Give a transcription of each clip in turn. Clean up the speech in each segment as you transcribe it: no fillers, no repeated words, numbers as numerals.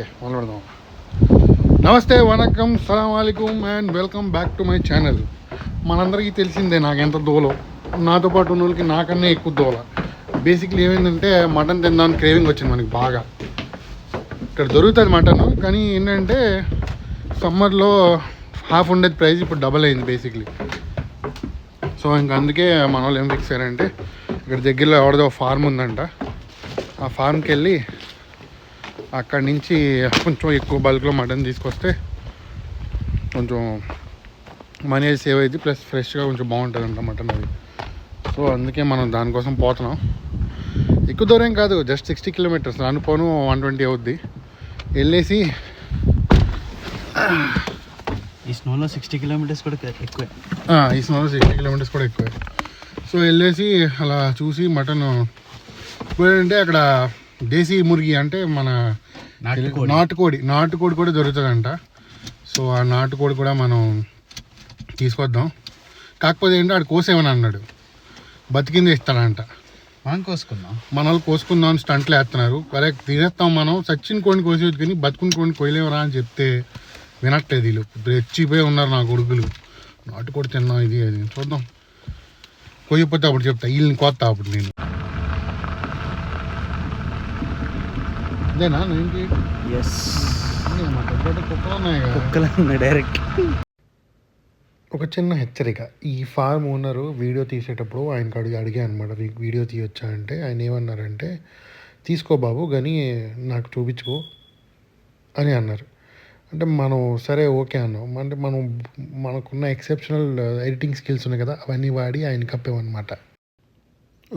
Okay మొదలు పెడదాం. నమస్తే, వనకం, సలాం వాలేకుమ్ and welcome back to my channel. మనందరికీ తెలిసిందే నాకెంత దోలో, నాతో పాటు ఉన్న వాళ్ళకి నాకన్నా ఎక్కువ దోల. బేసిక్లీ ఏమైందంటే మటన్ తిందామని క్రేవింగ్ వచ్చింది మనకి బాగా. ఇక్కడ దొరుకుతుంది మటన్, కానీ ఏంటంటే సమ్మర్లో హాఫ్ ఉండేది ప్రైస్ ఇప్పుడు డబల్ అయింది బేసిక్లీ. సో ఇంకా అందుకే మన వాళ్ళు ఏం ఫిక్స్ అయ్యారంటే ఇక్కడ దగ్గరలో ఎవరిదో ఫార్మ్ ఉందంట, ఆ ఫార్మ్కి వెళ్ళి అక్కడి నుంచి కొంచెం ఎక్కువ బల్క్లో మటన్ తీసుకొస్తే కొంచెం మనీ సేవ్ అయింది, ప్లస్ ఫ్రెష్గా కొంచెం బాగుంటుంది అంట మటన్ అది. సో అందుకే మనం దానికోసం పోతున్నాం. ఎక్కువ దూరం కాదు, జస్ట్ 60 కిలోమీటర్స్, అనుకోను 120 అవుద్ది. వెళ్ళేసి ఈ స్నోలో 60 కిలోమీటర్స్ కూడా ఎక్కువే. ఈ స్నోలో 60 కిలోమీటర్స్ కూడా ఎక్కువే. సో వెళ్ళేసి అలా చూసి మటన్ అంటే అక్కడ దేశీ మురిగి అంటే మన నాటుకోడి కూడా దొరుకుతుందంట. సో ఆ నాటుకోడి కూడా మనం తీసుకొద్దాం. కాకపోతే ఏంటో ఆడు కోసేమని అన్నాడు, బతికింది ఇస్తాడంట. మనం కోసుకుందాం, మన వాళ్ళు కోసుకుందాం అని స్టంట్లు వేస్తున్నారు. కరెక్ట్, తినేస్తాం మనం, చచ్చిన కోడిని కోసేది కానీ బతుకుని కోడిని కోయలేమరా అని చెప్తే వినట్లేదు. వీళ్ళు రెచ్చిపోయి ఉన్నారు నా కొడుకులు. నాటుకోడి తిన్నాం ఇది అది, చూద్దాం. కోయకపోతే అప్పుడు చెప్తా, వీళ్ళని కోస్తా అప్పుడు నేను. అదేనా ఏంటి? కుక్కలు ఉన్నాయి డైరెక్ట్. ఒక చిన్న హెచ్చరిక, ఈ ఫార్మ్ ఓనరు వీడియో తీసేటప్పుడు ఆయనకు అడిగా అనమాట, వీడియో తీయొచ్చా అంటే ఆయన ఏమన్నారంటే తీసుకో బాబు కానీ నాకు చూపించుకో అని అన్నారు. అంటే మనం సరే ఓకే అన్నాం. అంటే మనకున్న ఎక్సెప్షనల్ ఎడిటింగ్ స్కిల్స్ ఉన్నాయి కదా, అవన్నీ వాడి ఆయన కప్పామన్నమాట.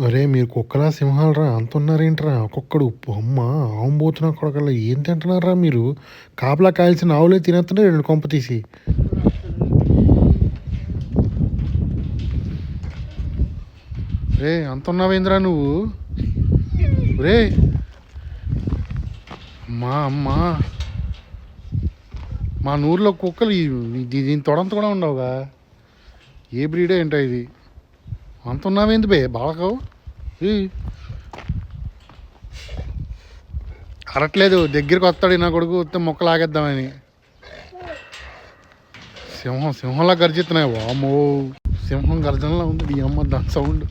అరే మీరు కుక్కలా సింహాలరా, అంత ఉన్నారేంట్రా? ఒక్కొక్కడు అమ్మ ఆవుపోతున్నా కొడకల్లా ఏం తింటున్నారా మీరు? కాపలా కాల్సిన ఆవులే తినేస్తున్నాయి 2 కొంప తీసి. రే అంత ఉన్నావేంద్రా నువ్వు? రే అమ్మా మా నూరులో కుక్కలు దీని తొడంత కూడా ఉండవుగా. ఏ బ్రీడే ఏంటో ఇది? అంత ఉన్నావేంది బే బాలకావు? అరట్లేదు, దగ్గరికి వస్తాడు నా కొడుకు, వస్తే మొక్క లాగేద్దామని. సింహంలా గర్జిస్తున్నాయి. వామో, సింహం గర్జనలా ఉంది ఈ అమ్మ దాని సౌండ్.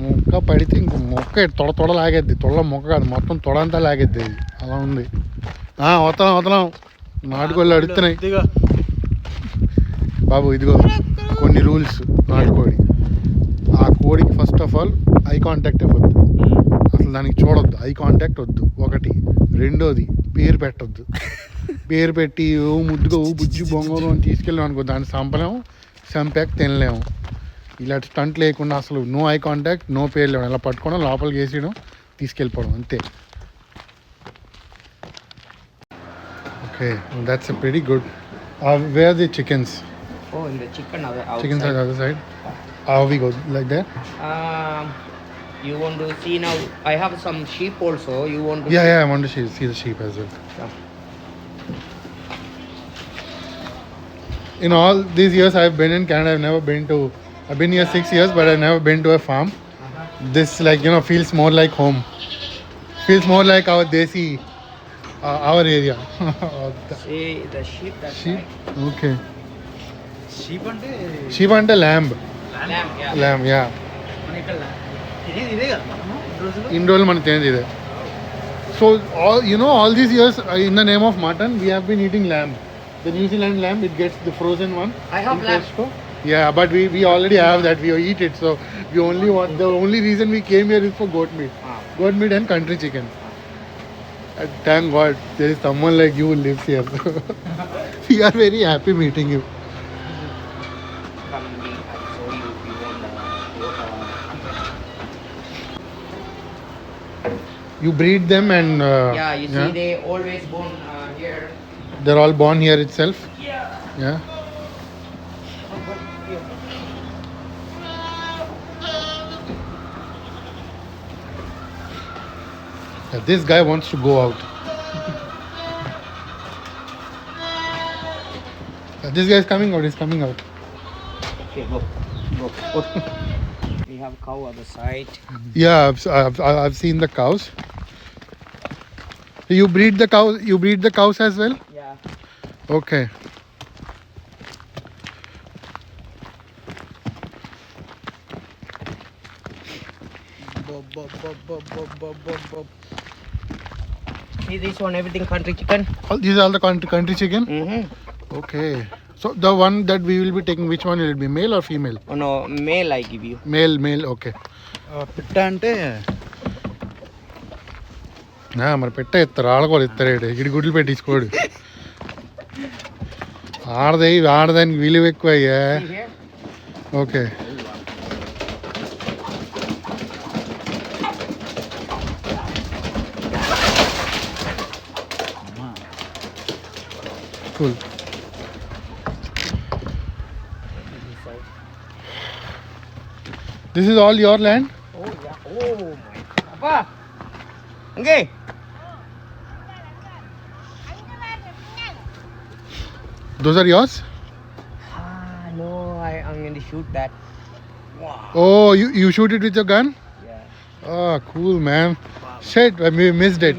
మొక్క పడితే ఇంక మొక్క తొడ లాగేద్ది. మొక్క కాదు, మొత్తం తొడంతా లాగేద్ది అది, అలా ఉంది. వతలం నాటుకోళ్ళు అడుగుతున్నాయి బాబు. ఇదిగో కొన్ని రూల్స్. నాటుకోడి, ఆ కోడికి first of all eye contact ఇవ్వద్దు, అసలు దానికి చూడొద్దు, ఐ కాంటాక్ట్ వద్దు ఒకటి. రెండోది పేరు పెట్టద్దు. పేరు పెట్టి ముద్దుగా బుజ్జి బొంగోరు అని తీసుకెళ్ళాం అనుకో, దాన్ని చంపాక తినలేము. ఇలాంటి స్టంట్ లేకుండా అసలు నో ఐ కాంటాక్ట్, నో పేరు లేవు, ఇలా పట్టుకోవడం, లోపలికి వేసేయడం, తీసుకెళ్ళిపోవడం అంతే. Okay, that's pretty good. Where are the chickens? Oh, in the chicken outside. Chickens are the other side. How we go like that? You want to see now? I have some sheep also. You want to? Yeah, I want to see the sheep as well. Yeah. In all these years I've been in Canada, I've been here 6 years, but I've never been to a farm. This feels more like home. Feels more like our desi, our area. See the sheep. That Sheep? Okay. Sheep అంటే lamb. Lamb, yeah. ఇదే కదా ఇన్ని రోజులు మనం తినేది ఇదే. So all these years in the name of mutton we have been eating lamb. The New Zealand lamb, it gets the frozen one. I have lamb. Yeah, but we already have that. We eat it. So the only reason we came here is for goat meat. Goat meat and country chicken. Thank God there is someone like you who lives here. We are very happy meeting you. You breed them and You see they always born here. They're all born here itself. Yeah. This guy wants to go out. This guy is coming out. He's coming out. Okay, go. We have cow on the side. Yeah, I've seen the cows. You breed the cows. You breed the cows as well. Yeah. Okay. See this one, everything country chicken. These are all the country chicken. Mm-hmm. Okay. So the one that we will be taking, which one will it be, male or female? Oh no, male I give you. Male. Okay. పిట్ట అంటే మరి పెట్ట ఇస్తారు ఆడకూడదు ఇస్తారేడు ఇటు గుడ్లు పెట్టించుకోడు ఆడదానికి విలువ ఎక్కువ అయ్యా See here? Okay cool this is all your land Oh yeah. Oh my. Papa. Okay. Those are yours No, I'm going to shoot that. Wow. Oh you shoot it with your gun Yeah. Ah, cool, man. Shit, we missed it.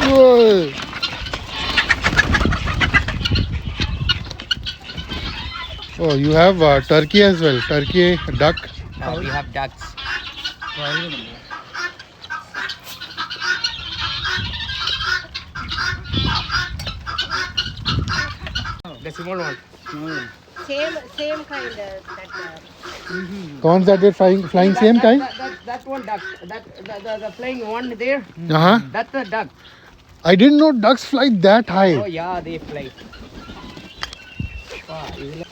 Whoa. Oh, you have turkey as well. Turkey, duck. We have ducks. The small one. Same kind of that. Cons that are flying same kind? That one duck. The flying one there. Uh-huh. That's the duck. I didn't know ducks fly that Oh high. yeah, they fly. Wow, you will-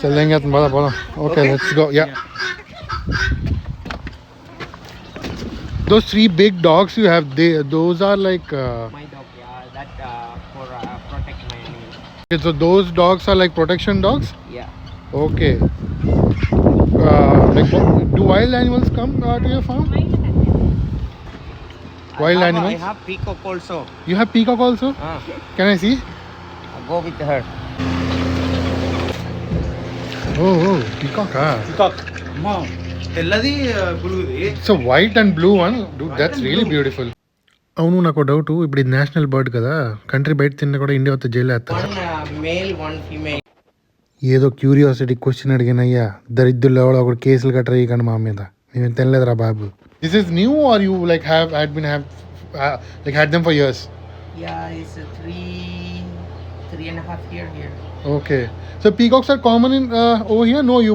चलेंगे तुम बोला बोला. Okay, let's go. Yeah. Those three big dogs you have, those are like. my dog, yeah, that for protect my animals. Okay, so those dogs are like protection dogs. Yeah. Okay. Like, do wild animals come to your farm? Wild animals? I have peacock also. You have peacock also? Can I see? I'll go with her. Oh, peacock, ah. అమ్మా తెల్లది బులుగుది It's a white and blue one. Dude, that's really beautiful. అవును నాకు doubt ఇప్పుడు ఇది national bird కదా country బయట తిన్నా కూడా India వస్తే జైలు వేస్తారు One male, one female. ఏదో క్యూరియాసిటీ క్వశ్చన్ అడిగినయ్యా దరిద్రులు ఎవడో ఒకటి కేసులు కట్టరు ఇవ్వకండి మా మీద మేము తినలేదురా బాబు this is new are you like had them for years Yeah, it's a 3.5 year here. Okay so peacocks are common in over here no you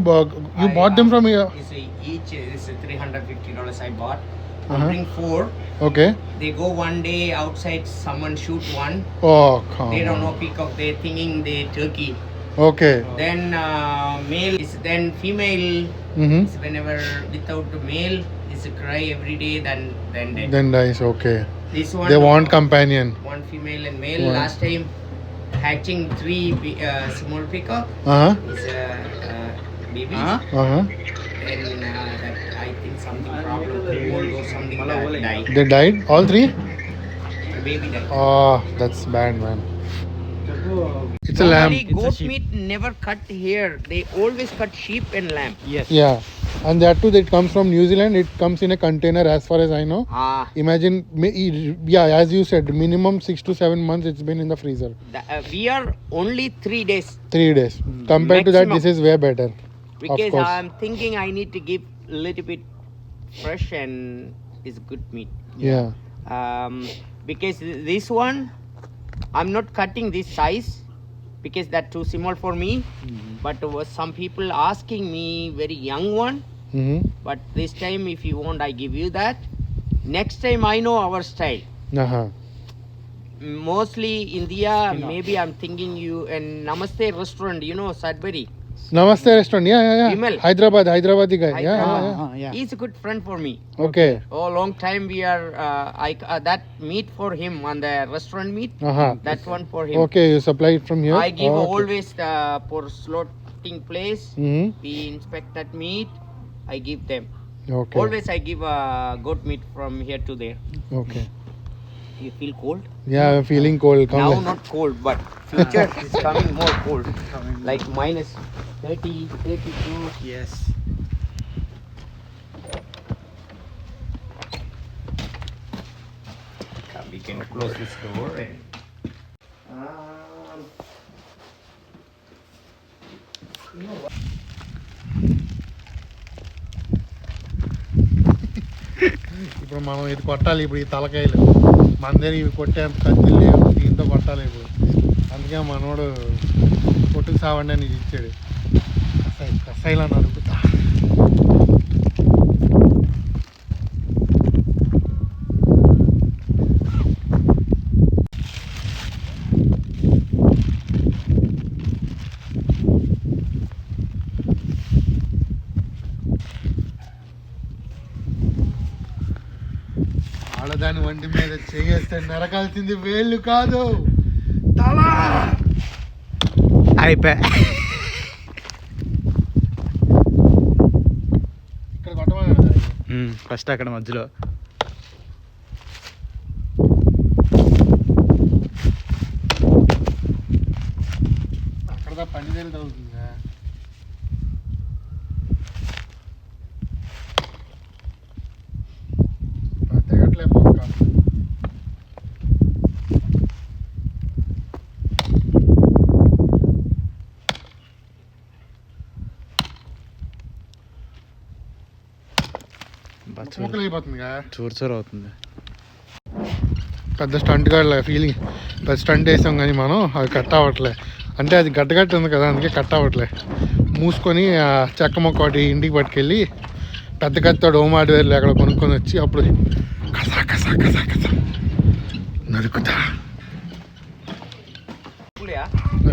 bought them from here It's each is $350 I bought. I Uh-huh. bring 4. Okay They go one day outside, someone shoot one. Oh They don't know peacock, they're thinking they turkey. Okay Then male is then female is whenever without the male is a cry every day then dead. Then dies okay This one they want companion one female and male. Wow. Last time hatching 3 small peacock is babies. Then that I think something problem cold or something that died. They died all three The baby died. Oh, that's bad, man. It's a lamb. Normally, goat meat never cut here. They always cut sheep and lamb. yes Yeah. And that too, that comes from New Zealand. It comes in a container, as far as I know. Ah, Imagine, yeah, as you said, minimum 6 to 7 months it's been in the freezer. we are only 3 days 3 days. Compared to that, Maximum. this is way better. because course. I'm thinking I need to give a little bit fresh and is good meat. Yeah. Because this one, I'm not cutting this size because that too small for me. But was some people asking me very young one. Mm-hmm. But this time, if you want, I give you that. Next time, I know our style. Uh-huh. Mostly India, maybe I'm thinking you and Namaste restaurant, you know, Sudbury. Namaste restaurant. Yeah. Vimal. Hyderabadi guy. Yeah. yeah He's a good friend for me. Okay. Oh, long time we are, that meat for him on the restaurant meat, Uh-huh. that one for him. Okay, you supply it from here? I give Okay. always for slaughtering place, Mm-hmm. we inspect that meat, I give them. Okay. Always I give goat meat from here to there. Okay. You feel cold? Yeah, I'm feeling cold. Come Now like. not cold, but future is coming more cold. Like minus 30, 32. Yes. We can close this door and. ఇప్పుడు మనం ఇది కొట్టాలి ఇప్పుడు ఈ తలకాయలు మన దగ్గర ఇవి కొట్టే కత్తిలు లేవు దీంతో కొట్టాలి ఇప్పుడు అందుకే మనోడు కొట్టుకు సావండి అని ఇది ఇచ్చాడు కసాయిలా నరుకుతా ఆడదాని వంటి మీద చేస్తే నరకాల్సింది వేళ్ళు కాదు తల అయిపోయా. ఇక్కడ కొట్టమని ఫస్ట్ అక్కడ మధ్యలో అక్కడ పండిదేలు తగ్గుతుందా తెగట్లే పక్క ముక్కలు అయిపోతుందిగా చూరు అవుతుంది. పెద్ద స్టంట్ కాడలే ఫీలింగ్ పెద్ద స్టంట్ వేసాం కానీ మనం అది కట్ అవ్వట్లే అంటే అది గట్టగట్టి ఉంది కదా అందుకే కట్ అవ్వట్లే మూసుకొని ఆ చెక్క మొక్క ఒకటి ఇంటికి పట్టుకెళ్ళి పెద్ద కత్తాడు హోమ్ హార్డ్వేర్లు అక్కడ కొనుక్కొని వచ్చి అప్పుడు కసా కసా కసా కసా నరుకుతా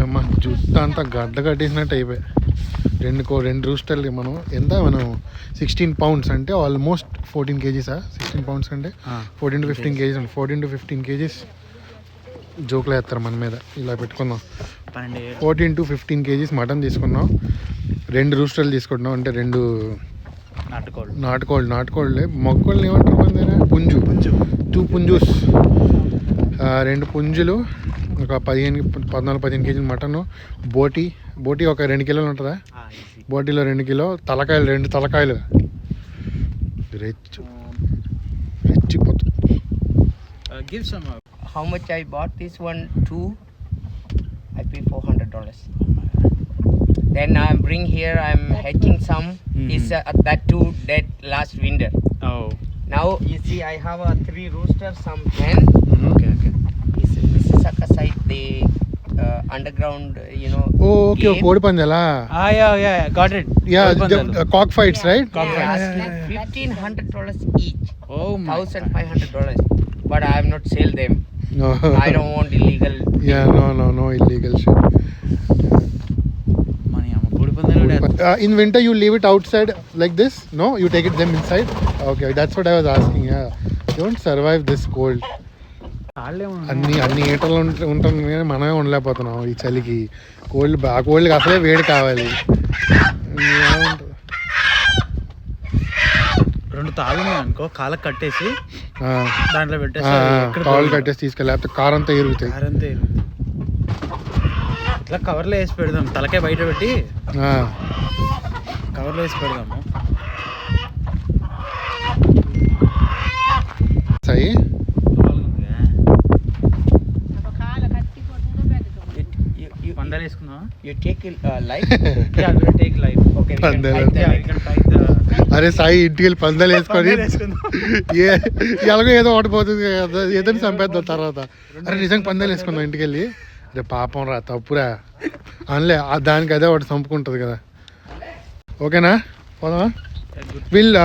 అమ్మా జుట్టు అంతా గడ్డ కట్టేసినట్టు అయిపోయాయి రెండు రూస్టర్లు మనం మనం 16 pounds అంటే ఆల్మోస్ట్ 14 kgs 16 pounds అంటే 14 to 15 kgs 14 to 15 kgs జోకులు వేస్తారు మన మీద ఇలా పెట్టుకుందాం 14 to 15 kgs మటన్ తీసుకున్నాం 2 రూస్టర్లు తీసుకుంటున్నాం అంటే 2 నాటుకోళ్ళే మొగ్గోళ్ళని ఏమంటారు మన దగ్గర పుంజు 2 పుంజూస్ 2 పుంజులు ఒక 14-15 kg మటన్ బోటి ఒక 2 kilos ఉంటుందా బోటీలో 2 kilos Talakayalu 2 Talakayalu రెచ్చిపోతుంది. How much I bought this one? 2. I pay $400. Then I bring here. I'm hatching some. Is that 2 dead last winter. Oh. Now you see I have 3 roosters, some hen. Okay. Is Mississauga side the underground, you know. Okay కోడి పందాలా Yeah. Got it. Cock fights right $1,500 each. Oh my. $1,500. But I have not sell them. I don't want illegal. no illegal shit. Money am podi pandalo. In winter you leave it outside like this? No, you take it them inside? Okay, that's what I was asking. Yeah, you won't survive this cold. అన్ని ఈటలు ఉంటుంది కానీ మనమే ఉండలేకపోతున్నాం ఈ చలికి కోళ్ళకి అసలే వేడి కావాలి. 2 తాళ్ళు అనుకో కాళ్ళకి కట్టేసి దాంట్లో పెట్టేసి తాళ్ళు కట్టేసి తీసుకెళ్ళి లేకపోతే కార్ అంతా ఎరుగుతాయి. ఇట్లా కవర్లో వేసి పెడదాం తలకాయ బయట పెట్టి కవర్లో వేసి పెడదాము. సై పందాలు వేసుకుందాం. You take life. Yeah, we'll take life. Okay, we can Pandal. fight the Yeah, we can fight the. అరే సాయి ఇంటికి వెళ్ళి పందాలు వేసుకొని ఎలాగో ఏదో ఒకటి పోతుంది కదా ఏదైనా చంపేద్దాం తర్వాత. అరే నిజంగా పందాలు వేసుకుందాం ఇంటికి వెళ్ళి. అరే పాపం రా తప్పురా అనలే దానికి అదే ఒకటి చంపుకుంటుంది కదా. ఓకేనా పోదామా? We'll I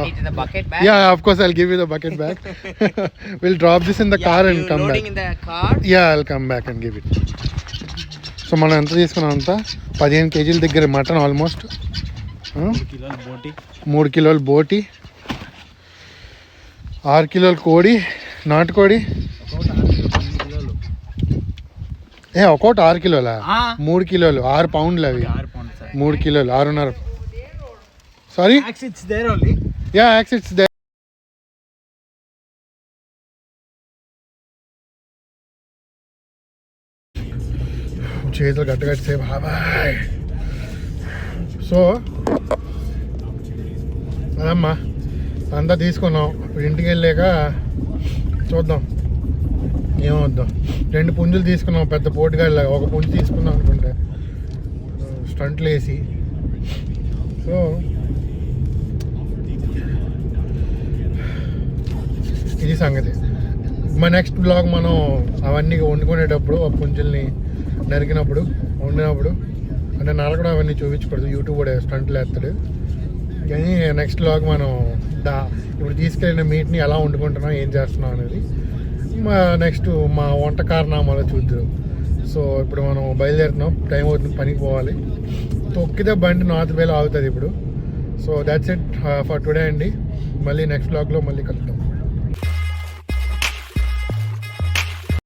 need the bucket back. yeah, of course I'll give you the bucket back. We'll drop this in the car and come back. Loading in the car. Yeah, I'll come back and give it. So మనం ఎంత తీసుకున్నాం అంతా 15 kgs దగ్గర mutton almost 3 కిలోలు బోటి 6 కిలోలు కోడి నాటుకోడి ఒక్కోటి 6 కిలోలా 3 కిలోలు 6 పౌండ్లు అవి 3 కిలోలు 6.5 sorry It's there only. Yeah యాక్సిట్స్ దే చేతులు గట్టగట్టే బాబాయ్. సో అదమ్మా అంతా తీసుకున్నాం. ఇప్పుడు ఇంటికి వెళ్ళాక చూద్దాం ఏమవుద్దాం. 2 పుంజులు తీసుకున్నాం పెద్ద పోటుగాడిలాగా. ఒక పుంజు తీసుకుందాం అనుకుంటే స్టంట్లు వేసి. సో ఇది సంగతి. మా నెక్స్ట్ బ్లాగ్ మనం అవన్నీ వండుకునేటప్పుడు ఆ పుంజుల్ని నరికినప్పుడు వండినప్పుడు అంటే నరకడం అవన్నీ చూపించకూడదు, యూట్యూబ్ కూడా స్టంట్లు వేస్తాడు. కానీ నెక్స్ట్ బ్లాగ్ మనం ఇప్పుడు తీసుకెళ్ళిన మీట్ని ఎలా వండుకుంటున్నాం ఏం చేస్తున్నాం అనేది నెక్స్ట్ మా వంట కారణామాలో చూద్దాం. సో ఇప్పుడు మనం బయలుదేరుతున్నాం, టైం అవుతుంది, పనికి పోవాలి. తొక్కితే బండి నార్త్ వేలో ఆగుతుంది ఇప్పుడు. So that's it for today అండి. మళ్ళీ నెక్స్ట్ బ్లాగ్లో మళ్ళీ కలుద్దాం.